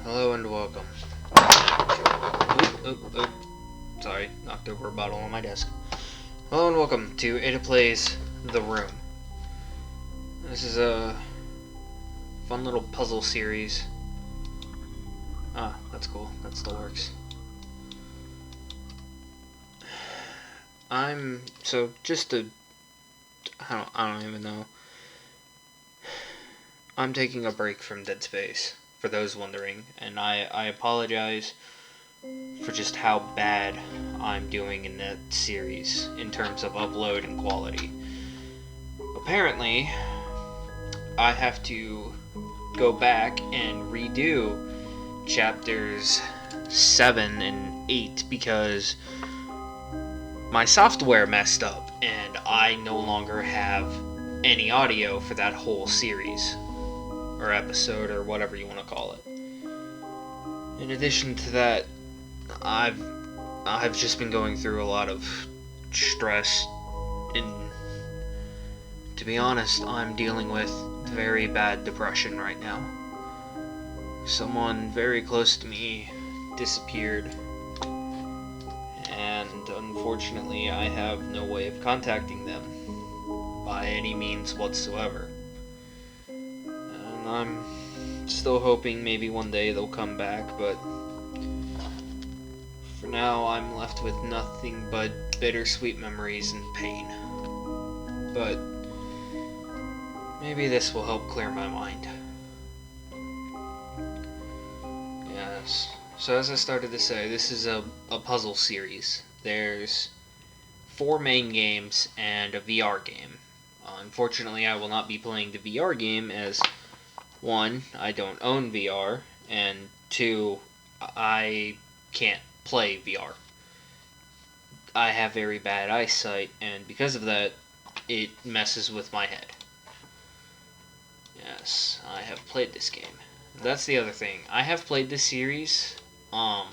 Hello and welcome. Sorry, knocked over a bottle on my desk. Hello and welcome to Ada Plays The Room. This is a fun little puzzle series. Ah, that's cool. That still works. I don't even know. I'm taking a break from Dead Space, for those wondering, and I apologize for just how bad I'm doing in that series in terms of upload and quality. Apparently, I have to go back and redo chapters 7 and 8 because my software messed up and I no longer have any audio for that whole series or episode or whatever you want to call it. In addition to that, I've just been going through a lot of stress, and to be honest, I'm dealing with very bad depression right now. Someone very close to me disappeared, and unfortunately I have no way of contacting them by any means whatsoever. And I'm still hoping maybe one day they'll come back, but for now I'm left with nothing but bittersweet memories and pain. But maybe this will help clear my mind. Yes. So as I started to say, this is a puzzle series. There's 4 main games and a VR game. Unfortunately, I will not be playing the VR game as 1, I don't own VR, and 2, I can't play VR. I have very bad eyesight, and because of that, it messes with my head. Yes, I have played this game. That's the other thing. I have played this series. I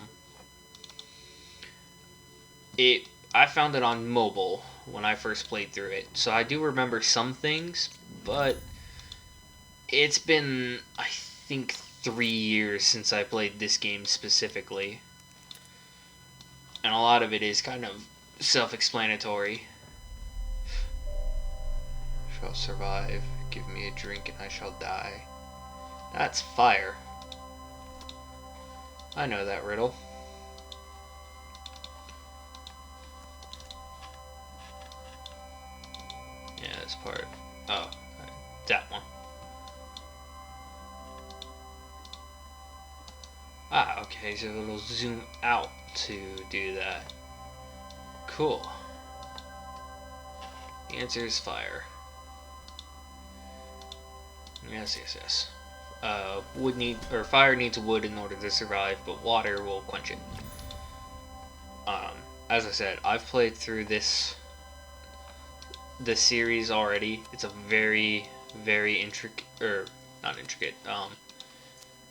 found it on mobile when I first played through it, so I do remember some things, but it's been, I think, 3 years since I played this game specifically. And a lot of it is kind of self-explanatory. Shall survive. Give me a drink and I shall die. That's fire. I know that riddle. Yeah, this part. Oh, that one. Ah, okay, so it'll zoom out to do that. Cool. The answer is fire. Yes. Fire needs wood in order to survive, but water will quench it. As I said, I've played through this series already. It's a very, very intricate,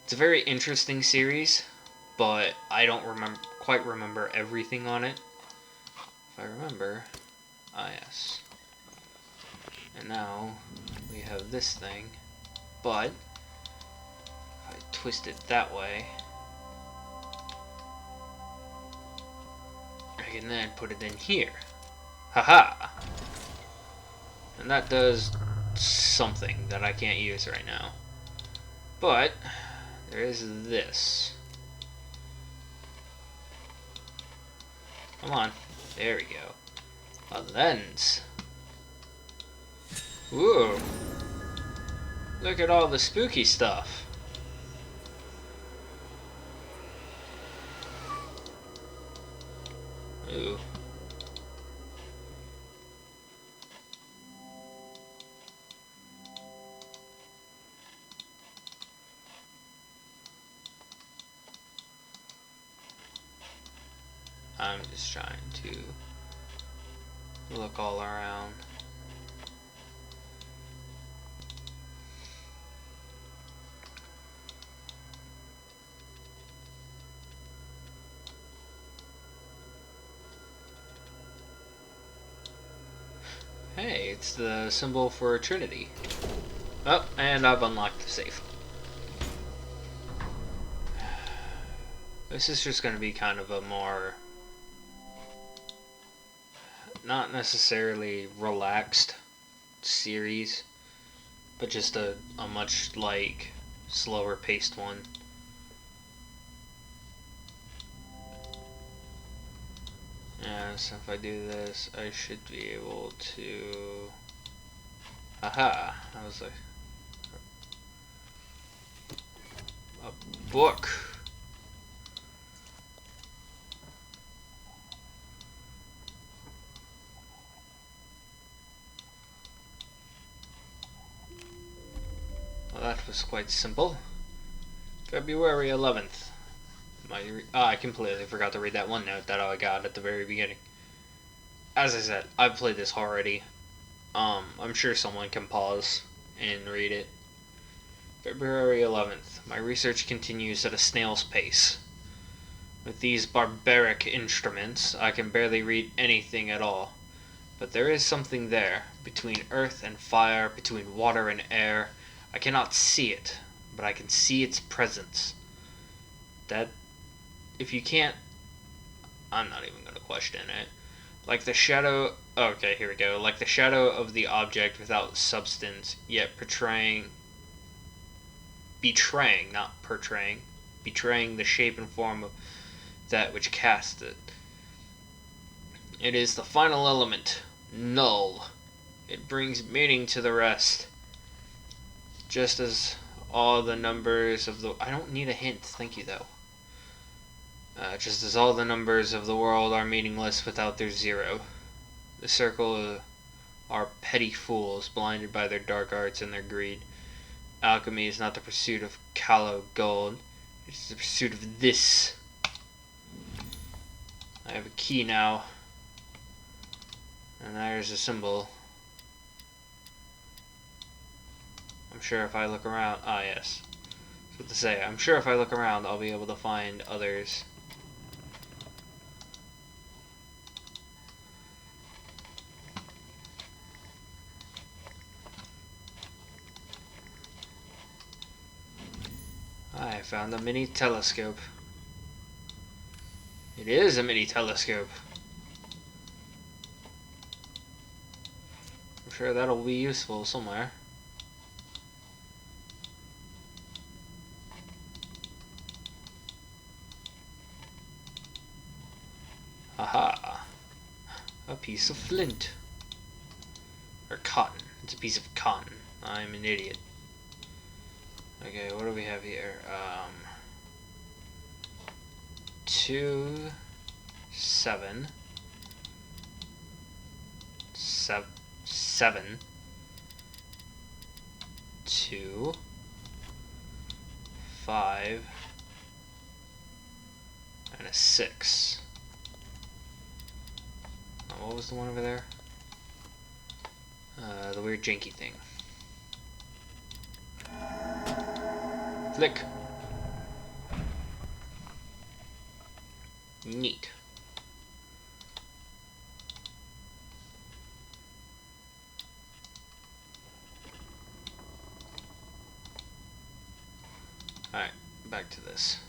it's a very interesting series, but I don't quite remember everything on it. If I remember, yes. And now we have this thing, but if I twist it that way, I can then put it in here. Haha! And that does something that I can't use right now. But there is this. Come on. There we go. A lens. Ooh. Look at all the spooky stuff. Ooh. I'm just trying to look all around. Hey, it's the symbol for a Trinity. Oh, and I've unlocked the safe. This is just going to be kind of a more, not necessarily relaxed series, but just a much like slower paced one. Yeah, so if I do this, I should be able to... Aha! I was like... A book! Well, that was quite simple. February 11th. I completely forgot to read that one note that I got at the very beginning. As I said, I've played this already. I'm sure someone can pause and read it. February 11th. My research continues at a snail's pace. With these barbaric instruments, I can barely read anything at all. But there is something there, between earth and fire, between water and air. I cannot see it, but I can see its presence. That, if you can't, I'm not even going to question it. Like the shadow, okay, here we go. Like the shadow of the object without substance, yet not portraying, betraying the shape and form of that which casts it. It is the final element, null. It brings meaning to the rest. Just as all the numbers of the... I don't need a hint, thank you though. Just as all the numbers of the world are meaningless without their zero. The circle are petty fools, blinded by their dark arts and their greed. Alchemy is not the pursuit of callow gold. It is the pursuit of this. I have a key now. And there's a symbol. I'm sure if I look around... Ah, yes. That's what to say. I'm sure if I look around, I'll be able to find others. I found a mini telescope. It is a mini telescope. I'm sure that'll be useful somewhere. Aha! A piece of flint. Or cotton. It's a piece of cotton. I'm an idiot. Okay, what do we have here? 2, 7, 7, 2, 5, and a 6. Oh, what was the one over there? The weird janky thing. Flick. Neat. Alright, back to this.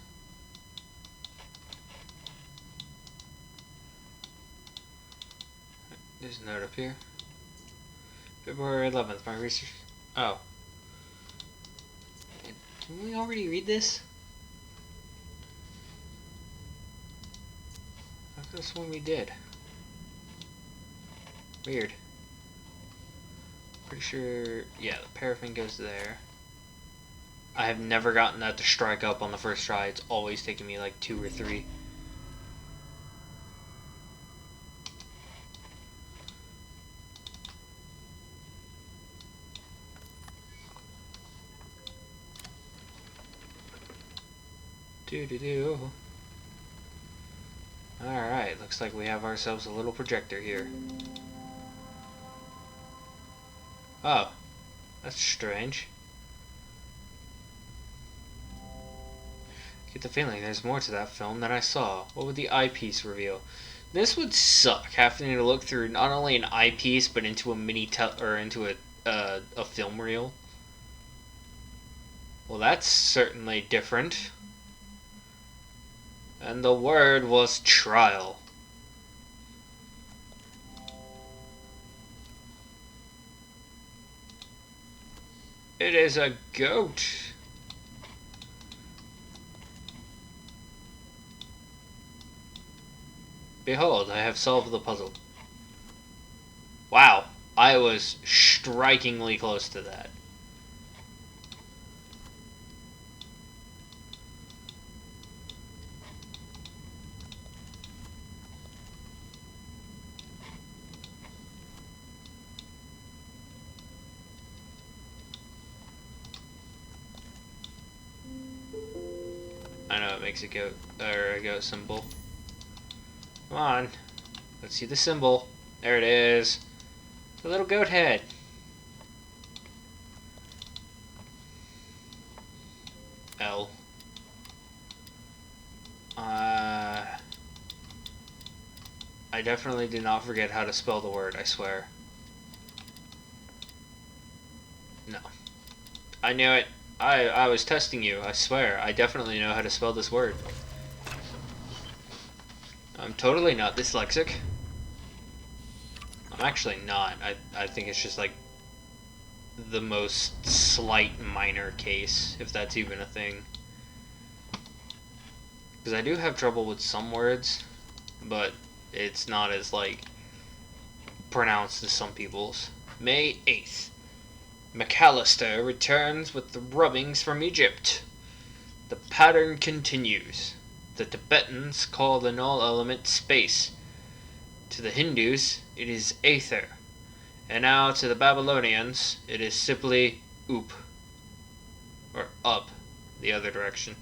There's a note up here. February 11th, my research... Oh. Can we already read this? I could have sworn we did. Weird. Pretty sure... Yeah, the paraffin goes there. I have never gotten that to strike up on the first try. It's always taken me like 2 or 3. Do-do-do. Alright, looks like we have ourselves a little projector here. Oh, that's strange. I get the feeling there's more to that film than I saw. What would the eyepiece reveal? This would suck, having to look through not only an eyepiece but into a into a film reel. Well, that's certainly different. And the word was trial. It is a goat. Behold, I have solved the puzzle. Wow, I was strikingly close to that. I know it makes a goat, or a goat symbol. Come on, let's see the symbol. There it is. The little goat head. L. I definitely did not forget how to spell the word, I swear. No. I knew it. I was testing you, I swear. I definitely know how to spell this word. I'm totally not dyslexic. I'm actually not. I think it's just like the most slight minor case, if that's even a thing. Because I do have trouble with some words, but it's not as like pronounced as some people's. May 8th. McAllister returns with the rubbings from Egypt. The pattern continues. The Tibetans call the null element space. To the Hindus, it is aether. And now to the Babylonians, it is simply oop. Or up, the other direction.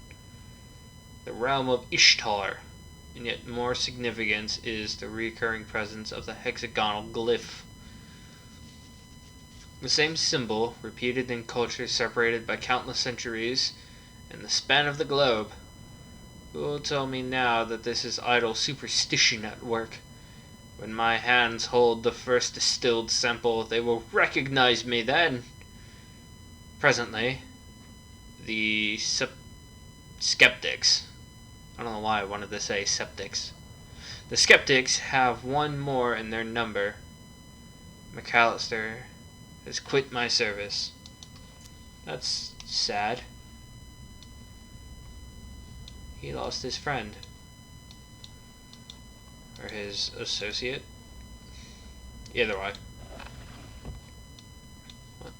The realm of Ishtar. And yet more significance is the recurring presence of the hexagonal glyph. The same symbol, repeated in cultures separated by countless centuries and the span of the globe. Who will tell me now that this is idle superstition at work? When my hands hold the first distilled sample, they will recognize me then. Presently, the skeptics. I don't know why I wanted to say septics. The skeptics have one more in their number. McAllister has quit my service. That's sad. He lost his friend. Or his associate. Either way. What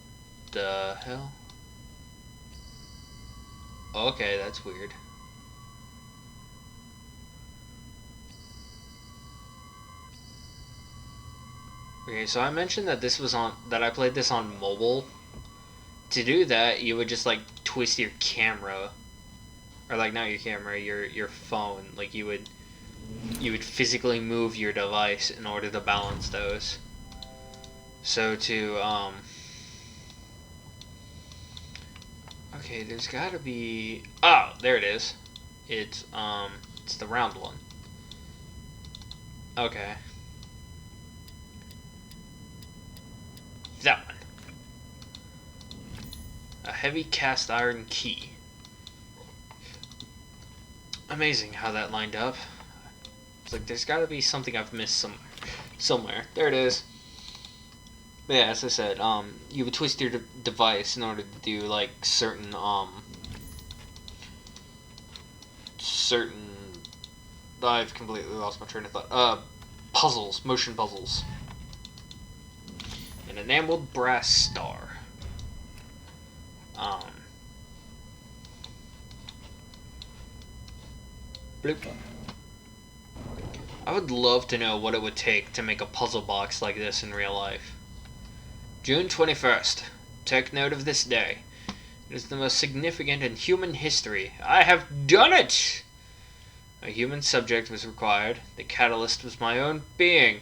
the hell? Okay, that's weird. Okay, so I mentioned that I played this on mobile. To do that, you would just like twist your camera, or like not your camera, your phone. Like you would physically move your device in order to balance those. So okay, there's gotta be, oh, there it is. It's the round one. Okay. That one. A heavy cast iron key. Amazing how that lined up. It's like there's gotta be something I've missed somewhere. There it is. But yeah, as I said, you would twist your device in order to do like certain I've completely lost my train of thought. Puzzles, motion puzzles. An enameled brass star. Bloop. I would love to know what it would take to make a puzzle box like this in real life. June 21st. Take note of this day. It is the most significant in human history. I have done it! A human subject was required. The catalyst was my own being.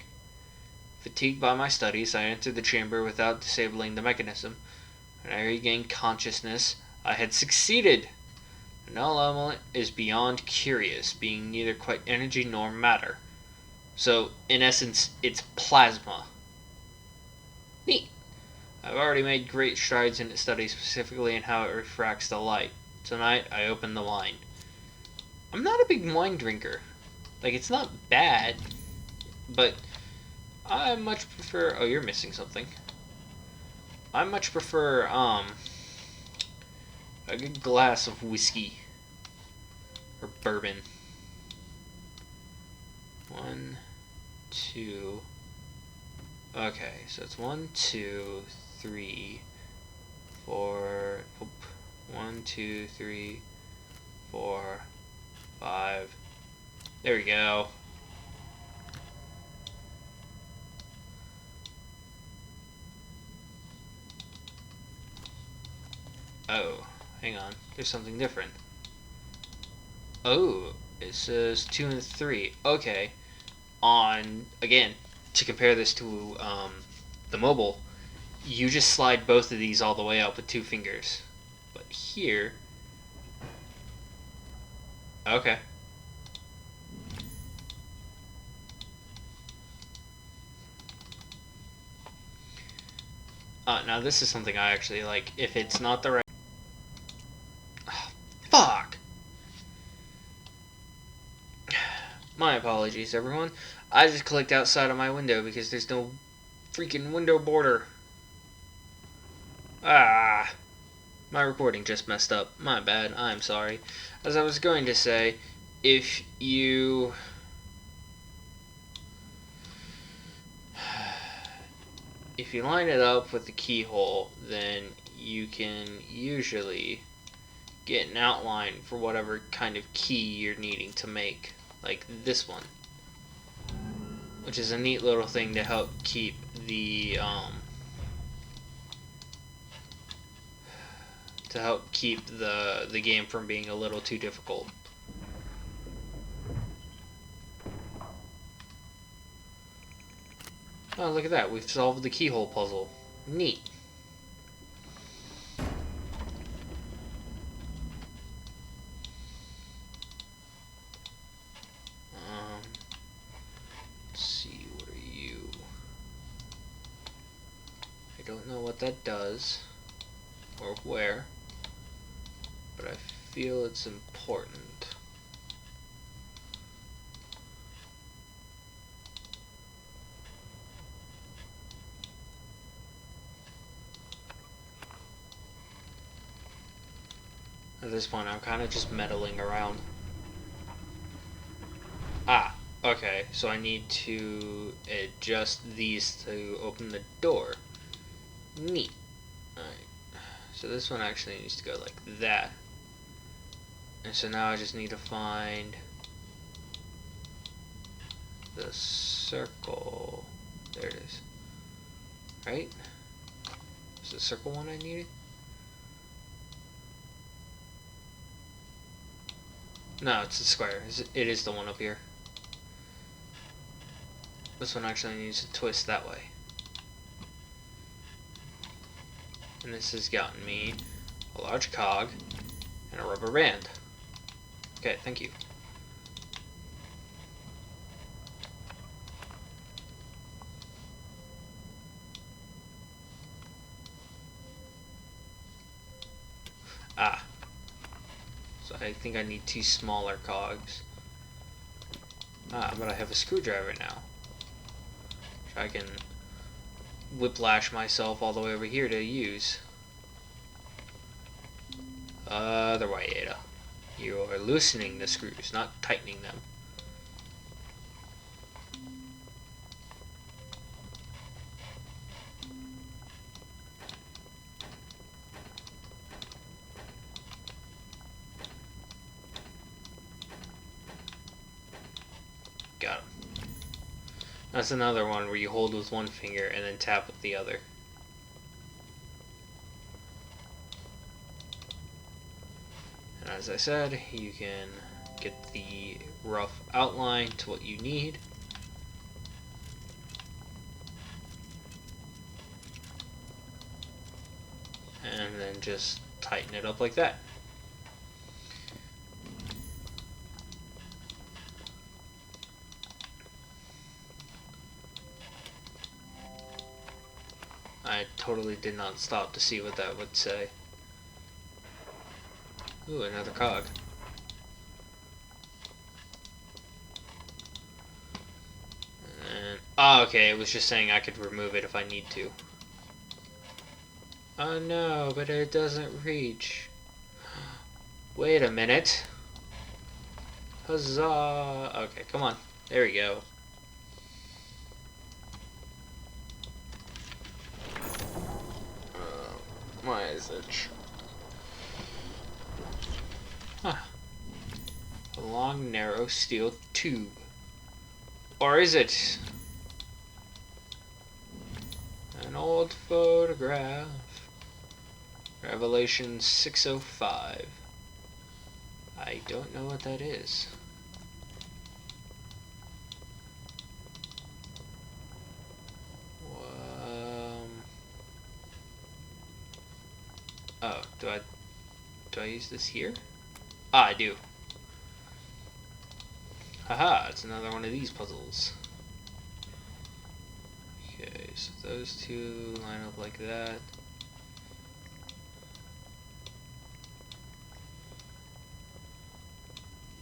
Fatigued by my studies, I entered the chamber without disabling the mechanism. When I regained consciousness, I had succeeded. The null element is beyond curious, being neither quite energy nor matter. So, in essence, it's plasma. Neat. I've already made great strides in its study, specifically in how it refracts the light. Tonight, I open the wine. I'm not a big wine drinker. Like, it's not bad, but I much prefer... Oh, you're missing something. I much prefer, a good glass of whiskey. Or bourbon. 1, 2... Okay, so it's 1, 2, 3, 4... Oop. 1, 2, 3, 4, 5... There we go. Oh, hang on. There's something different. Oh, it says 2 and 3. Okay. Again, to compare this to the mobile, you just slide both of these all the way up with 2 fingers. But here... Okay. Now this is something I actually like. If it's not the right... Oh, fuck! My apologies, everyone. I just clicked outside of my window because there's no freaking window border. Ah! My recording just messed up. My bad. I'm sorry. As I was going to say, if you... If you line it up with the keyhole, then you can usually get an outline for whatever kind of key you're needing to make. Like this one. Which is a neat little thing to help keep the, the game from being a little too difficult. Oh, look at that. We've solved the keyhole puzzle. Neat. Let's see, what are you? I don't know what that does, or where, but I feel it's important. At this point, I'm kind of just meddling around. Ah, okay, so I need to adjust these to open the door. Neat. Alright, so this one actually needs to go like that. And so now I just need to find the circle. There it is. Right? Is the circle one I needed? No, it's the square. It is the one up here. This one actually needs to twist that way. And this has gotten me a large cog and a rubber band. Okay, thank you. Ah. So I think I need 2 smaller cogs. Ah, but I have a screwdriver now. Which I can whiplash myself all the way over here to use. Other way, Ada. You are loosening the screws, not tightening them. Got him. That's another one where you hold with one finger and then tap with the other. And as I said, you can get the rough outline to what you need. And then just tighten it up like that. I totally did not stop to see what that would say. Ooh, another cog. Oh, okay, it was just saying I could remove it if I need to. Oh no, but it doesn't reach. Wait a minute. Huzzah! Okay, come on. There we go. Why is it? Huh. A long, narrow steel tube. Or is it an old photograph? Revelation 605. I don't know what that is. Oh, do I use this here? Ah, I do. Haha, it's another one of these puzzles. Okay, so those two line up like that.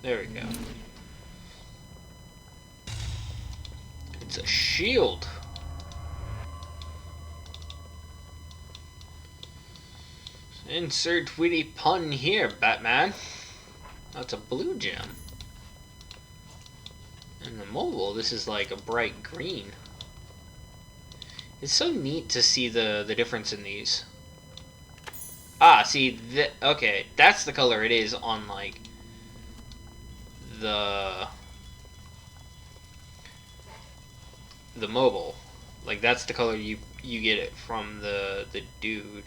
There we go. It's a shield. Insert witty pun here, Batman. That's a blue gem. And the mobile, this is like a bright green. It's so neat to see the difference in these. Ah, see, okay, that's the color it is on, like, the mobile. Like, that's the color you get it from the dude.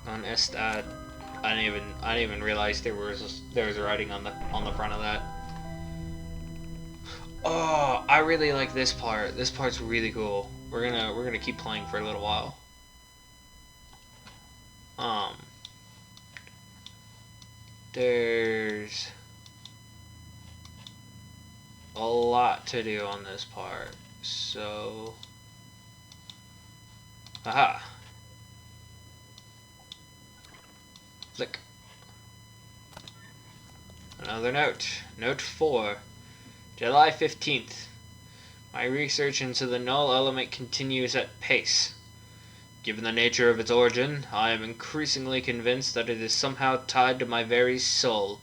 On Estat, I didn't even realize there was writing on the front of that. Oh, I really like this part. This part's really cool. We're gonna keep playing for a little while. There's a lot to do on this part. So, aha. Flick. Another note. Note 4. July 15th. My research into the null element continues at pace. Given the nature of its origin, I am increasingly convinced that it is somehow tied to my very soul.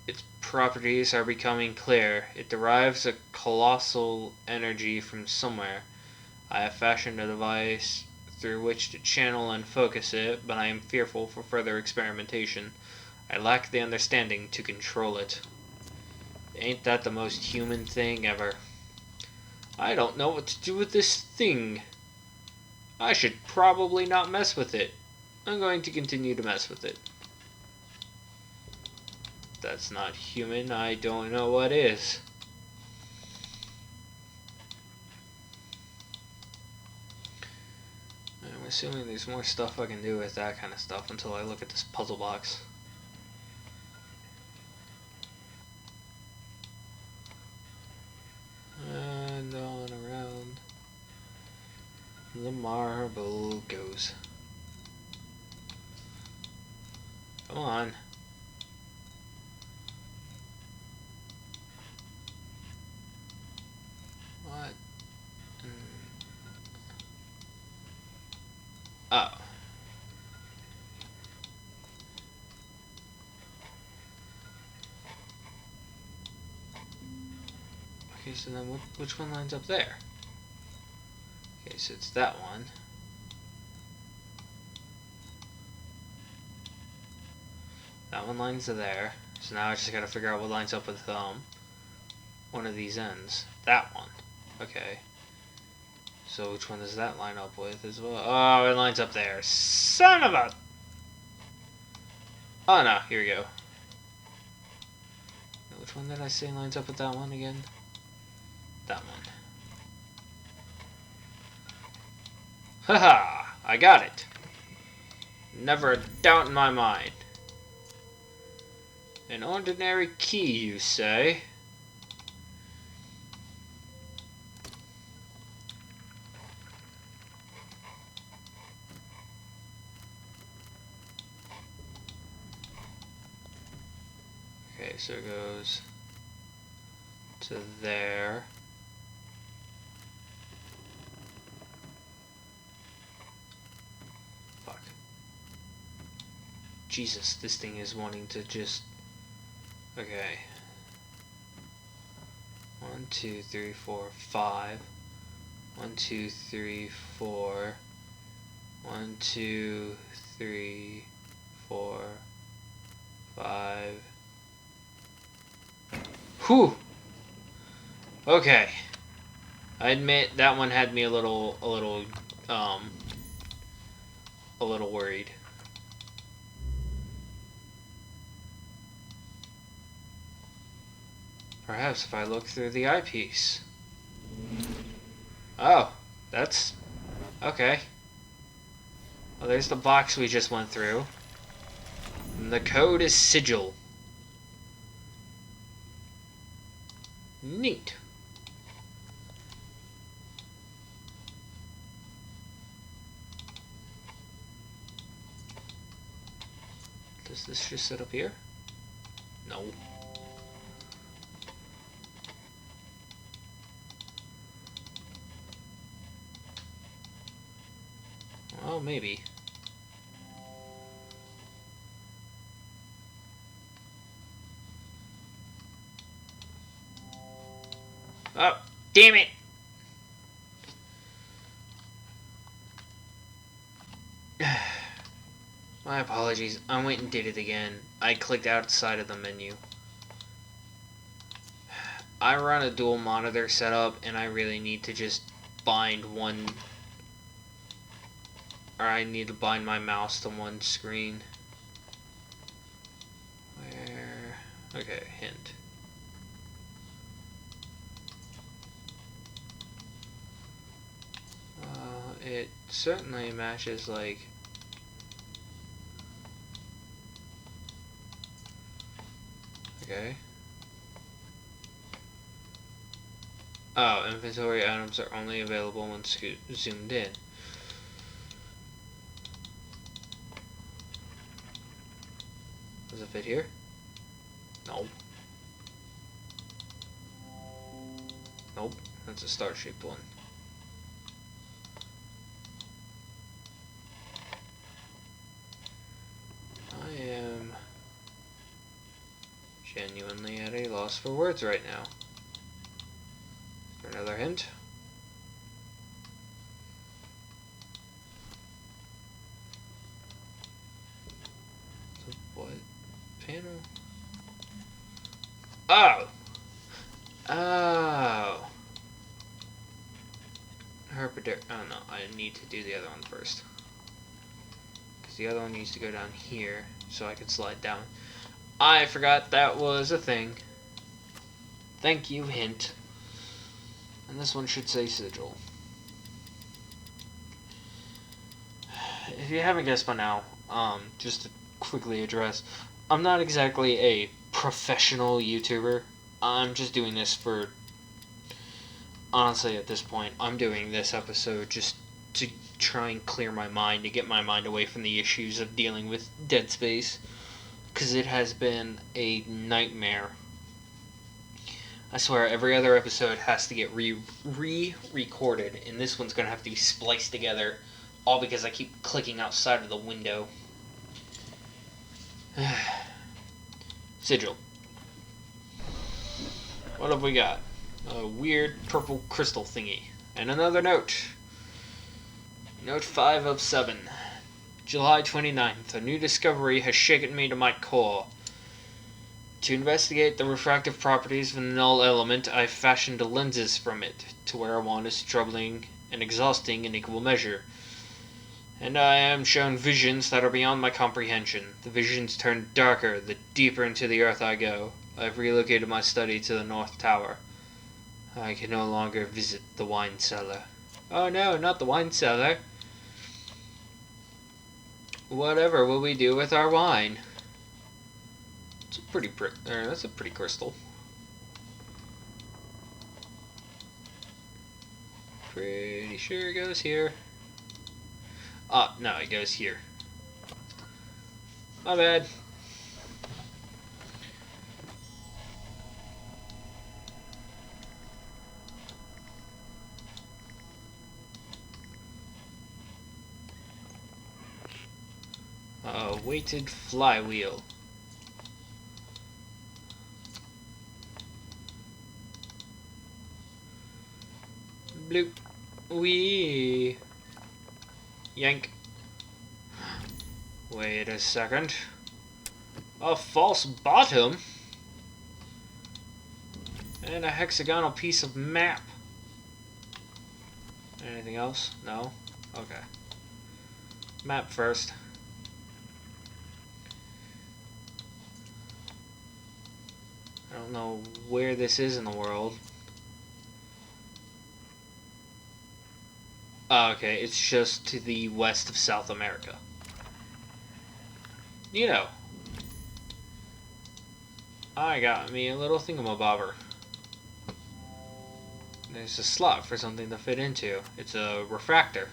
Its properties are becoming clear. It derives a colossal energy from somewhere. I have fashioned a device through which to channel and focus it, but I am fearful for further experimentation. I lack the understanding to control it. Ain't that the most human thing ever? I don't know what to do with this thing. I should probably not mess with it. I'm going to continue to mess with it. That's not human. I don't know what is. I'm assuming there's more stuff I can do with that kind of stuff until I look at this puzzle box. And on around the marble goes. Come on. What? Oh. Okay, so then which one lines up there? Okay, so it's that one. That one lines to there. So now I just gotta figure out what lines up with one of these ends. That one. Okay. So which one does that line up with as well? Oh, it lines up there. Son of a... Oh no, here we go. Which one did I say lines up with that one again? That one. Haha! I got it. Never a doubt in my mind. An ordinary key, you say? Okay, so it goes to there. Fuck. Jesus, this thing is wanting to just... Okay. 1, 2, 3, 4, 5. 1, 2, 3, 4. 1, 2, 3, 4, 5. Whew! Okay. I admit that one had me a little worried. Perhaps if I look through the eyepiece. Oh, that's... okay. Well, there's the box we just went through. And the code is sigil. Neat. Does this just sit up here? No. Well, maybe. Oh, damn it! My apologies. I went and did it again. I clicked outside of the menu. I run a dual monitor setup, and I really need to just bind one... or I need to bind my mouse to one screen. Where... okay, hint. It certainly matches, like... okay. Oh, inventory items are only available when zoomed in. Does it fit here? No. Nope, that's a star-shaped one. I am genuinely at a loss for words right now. Is there another hint? So what panel? Oh! Oh! Herpader. Oh no, I need to do the other one first. Because the other one needs to go down here so I can slide down. I forgot that was a thing. Thank you, hint. And this one should say sigil. If you haven't guessed by now, just to quickly address, I'm not exactly a professional YouTuber. I'm just doing this for... honestly, at this point, I'm doing this episode just to try and clear my mind, to get my mind away from the issues of dealing with Dead Space. Because it has been a nightmare. I swear, every other episode has to get re-recorded, and this one's going to have to be spliced together, all because I keep clicking outside of the window. Sigil. What have we got? A weird purple crystal thingy. And another note. Note 5 of 7. July 29th. A new discovery has shaken me to my core. To investigate the refractive properties of the null element, I fashioned lenses from it, to where I want is troubling and exhausting in equal measure. And I am shown visions that are beyond my comprehension. The visions turn darker the deeper into the earth I go. I've relocated my study to the North Tower. I can no longer visit the wine cellar. Oh no, not the wine cellar. Whatever will we do with our wine? It's a pretty that's a pretty crystal. Pretty sure it goes here. Oh, no, it goes here. My bad. Weighted flywheel. Bloop. Wee. Yank. Wait a second. A false bottom? And a hexagonal piece of map. Anything else? No? Okay. Map first. I don't know where this is in the world. Okay, it's just to the west of South America. You know, I got me a little thingamabobber. There's a slot for something to fit into. It's a refractor.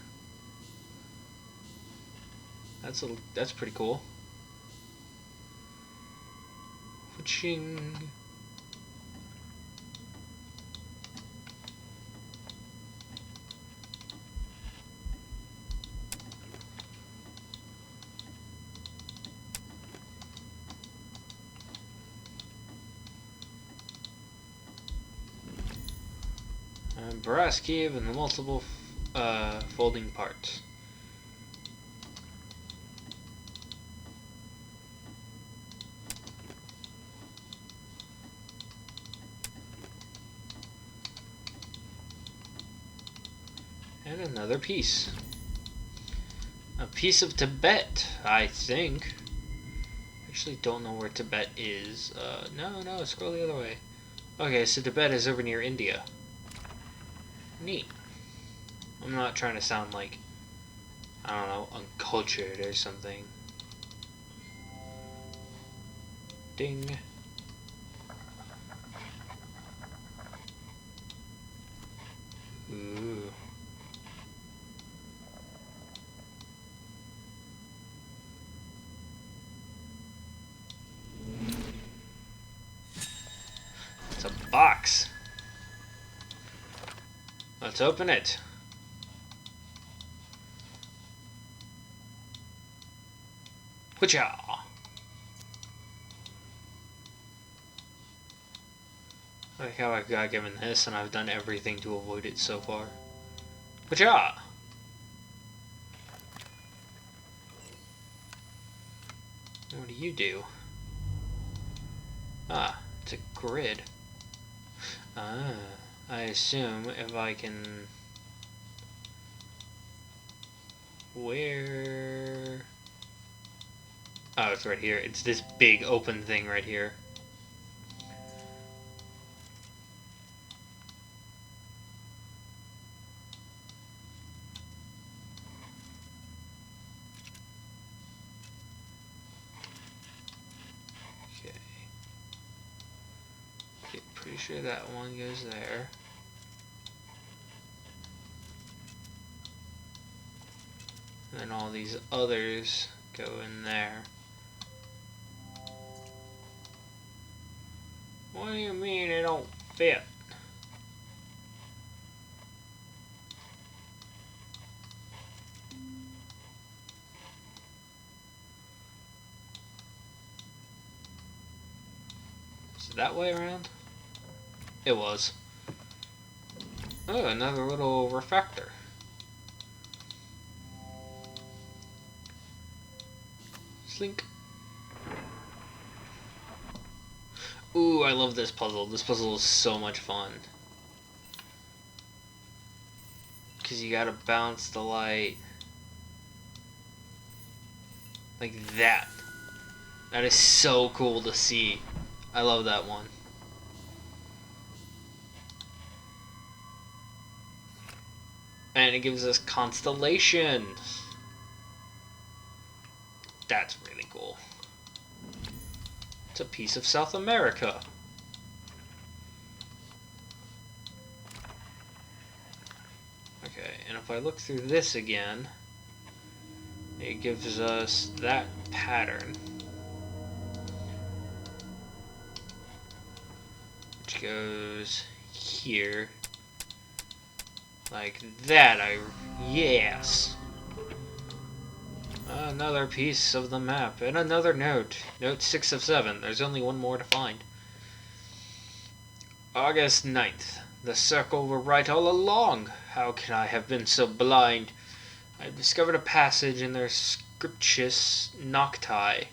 That's pretty cool. Ching. Brass cube and the multiple folding parts. And another piece. A piece of Tibet, I think. Actually don't know where Tibet is. No, scroll the other way. Okay, so Tibet is over near India. Neat. I'm not trying to sound like, I don't know, uncultured or something. Ding. Ooh. It's a box. Let's open it. Whatcha? I like how I got given this and I've done everything to avoid it so far. Whatcha? What do you do? Ah, it's a grid. Ah, I assume if I can... Where... Oh, it's right here. It's this big open thing right here. Okay, pretty sure that one goes there. And then all these others go in there. What do you mean it don't fit? Is it that way around? It was. Oh, another little refractor. Slink. Ooh, I love this puzzle. This puzzle is so much fun. Because you gotta bounce the light. Like that. That is so cool to see. I love that one. And it gives us constellations. That's really cool. It's a piece of South America. Okay, and if I look through this again, it gives us that pattern. Which goes here. Like that, yes. Another piece of the map, and another note. Note 6 of 7. There's only one more to find. August 9th. The circle were right all along. How can I have been so blind? I discovered a passage in their Scriptus Nocti.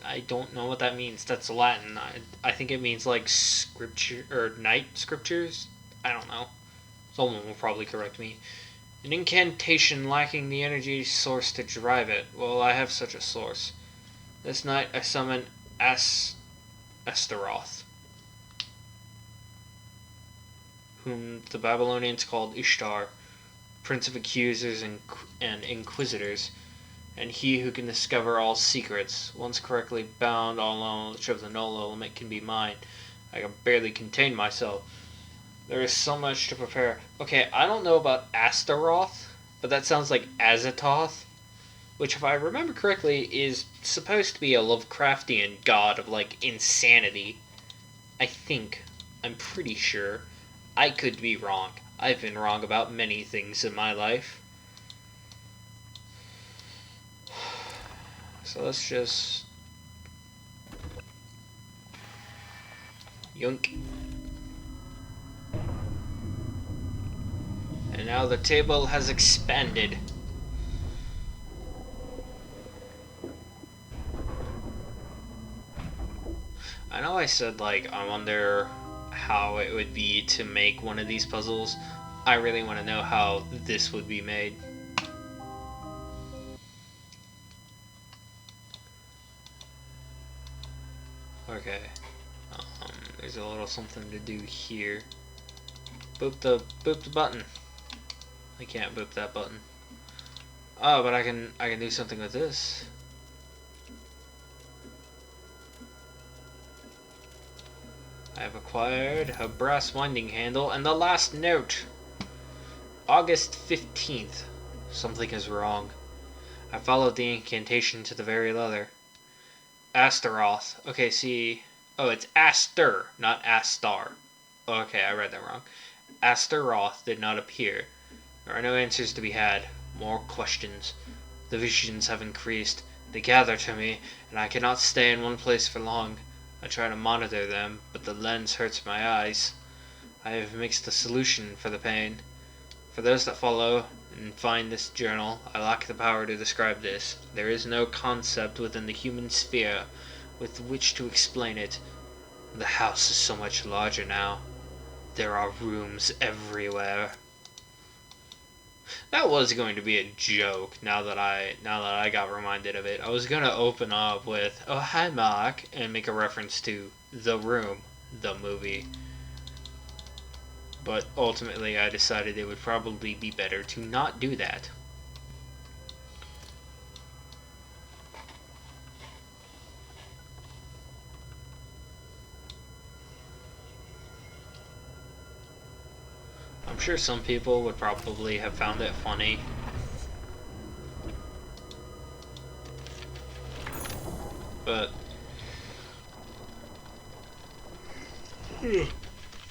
I don't know what that means. That's Latin. I think it means like scripture or night scriptures. I don't know. Someone will probably correct me. An incantation lacking the energy source to drive it. Well, I have such a source. This night I summon Astaroth, whom the Babylonians called Ishtar, prince of accusers and inquisitors, and he who can discover all secrets. Once correctly bound, all knowledge of the null element can be mine. I can barely contain myself. There is so much to prepare. Okay, I don't know about Astaroth, but that sounds like Azathoth, which, if I remember correctly, is supposed to be a Lovecraftian god of, like, insanity. I think. I'm pretty sure. I could be wrong. I've been wrong about many things in my life. So let's just... yoink. And now the table has expanded. I know I said, like, I wonder how it would be to make one of these puzzles. I really want to know how this would be made. Okay. There's a little something to do here. Boop the button. I can't boop that button. Oh, but I can do something with this. I have acquired a brass winding handle and the last note. August 15th. Something is wrong. I followed the incantation to the very letter. Astaroth. Okay, see. Oh, it's Aster, not Astar. Okay, I read that wrong. Astaroth did not appear. There are no answers to be had. More questions. The visions have increased. They gather to me, and I cannot stay in one place for long. I try to monitor them, but the lens hurts my eyes. I have mixed a solution for the pain. For those that follow and find this journal, I lack the power to describe this. There is no concept within the human sphere with which to explain it. The house is so much larger now. There are rooms everywhere. That was going to be a joke. Now that I got reminded of it, I was gonna open up with "Oh hi Mark" and make a reference to The Room, the movie. But ultimately, I decided it would probably be better to not do that. I'm sure some people would probably have found it funny. But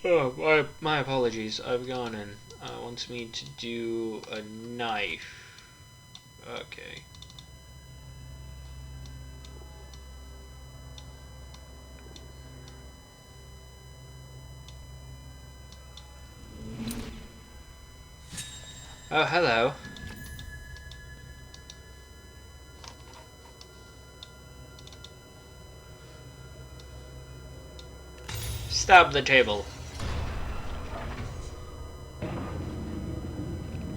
oh, my apologies. I've gone and wants me to do a knife. Okay. Oh, hello. Stab the table.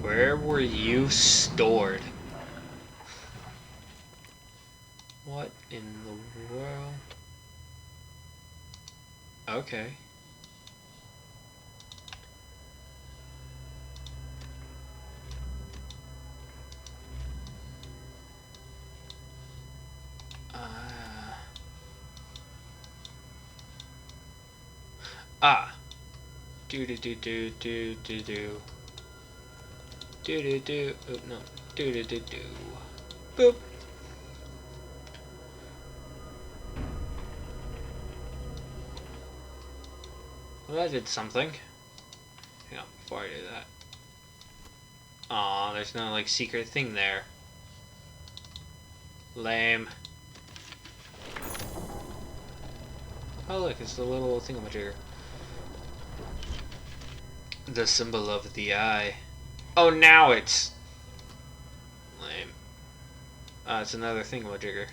Where were you stored? What in the world? Okay. Do do do do do do do. Do do do. Oh no. Do do do do. Boop. Well, that did something. Hang on, before I do Aw, there's no, like, secret thing there. Lame. Oh, look, it's the little thingamajigger. The symbol of the eye. Oh, now it's... lame. It's another thingamajigger.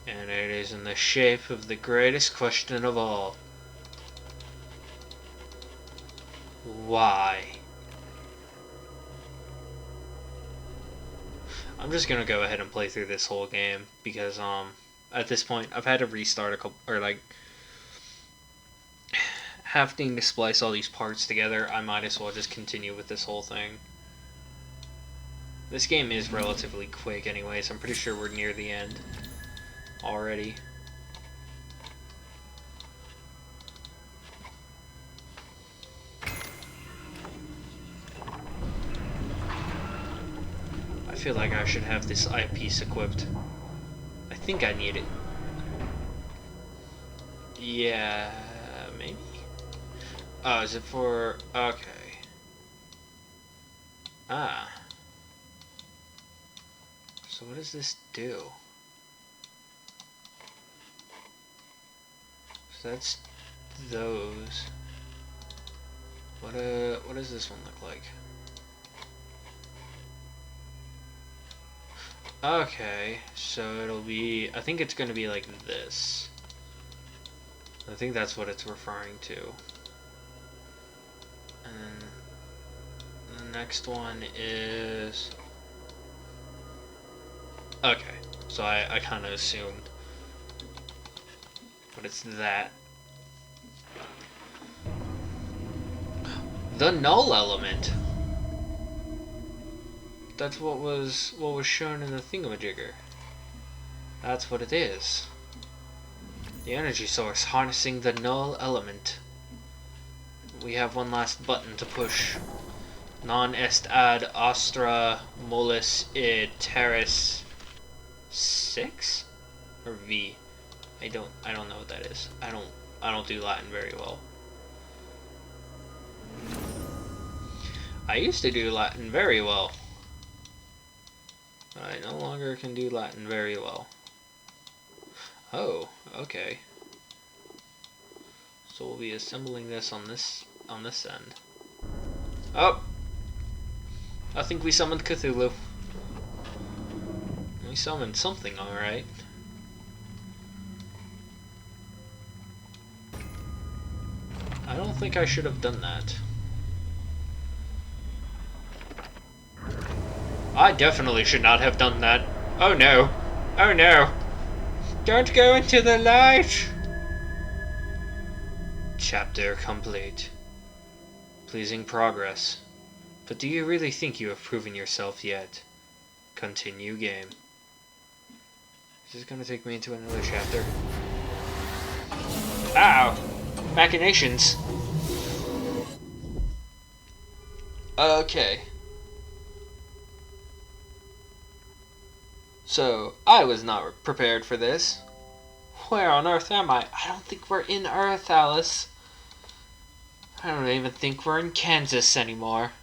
And it is in the shape of the greatest question of all. Why? I'm just gonna go ahead and play through this whole game because at this point I've had to restart a couple, or like having to splice all these parts together. I might as well just continue with this whole thing. This game is relatively quick anyways. I'm pretty sure we're near the end already. I feel like I should have this eyepiece equipped. I think I need it. Yeah, maybe? Oh, is it for... okay. Ah. So what does this do? So that's those. What does this one look like? Okay, so it'll be, I think it's gonna be like this. I think that's what it's referring to. And then the next one is... okay, so I kind of assumed. But it's that. The null element. That's what was shown in the thingamajigger. That's what it is. The energy source harnessing the null element. We have one last button to push. Non est ad astra mollis id terris 6 or V. I don't know what that is. I don't do Latin very well. I used to do Latin very well. I no longer can do Latin very well. Oh, okay. So we'll be assembling this on this end. Oh! I think we summoned Cthulhu. We summoned something, alright. I don't think I should have done that. I definitely should not have done that. Oh no. Oh no. Don't go into the light. Chapter complete. Pleasing progress. But do you really think you have proven yourself yet? Continue game. Is this gonna take me into another chapter? Ow! Machinations. Okay. So, I was not prepared for this. Where on earth am I? I don't think we're in Earth, Alice. I don't even think we're in Kansas anymore.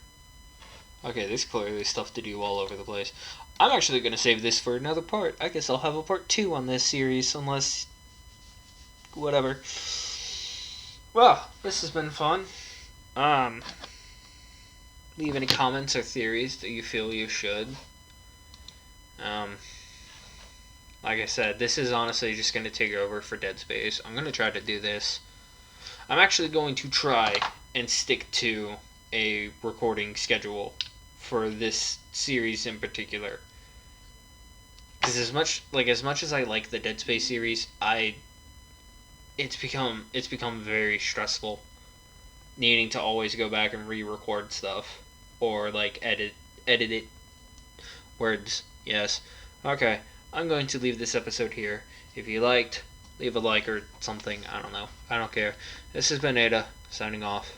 Okay, there's clearly stuff to do all over the place. I'm actually going to save this for another part. I guess I'll have a part 2 on this series, unless... whatever. Well, this has been fun. Leave any comments or theories that you feel you should. Like I said, this is honestly just going to take over for Dead Space. I'm going to try to do this. I'm actually going to try and stick to a recording schedule for this series in particular. Because as much as I like the Dead Space series, it's become very stressful needing to always go back and re-record stuff or like edit it. Words, yes. Okay, I'm going to leave this episode here. If you liked, leave a like or something. I don't know. I don't care. This has been Ada, signing off.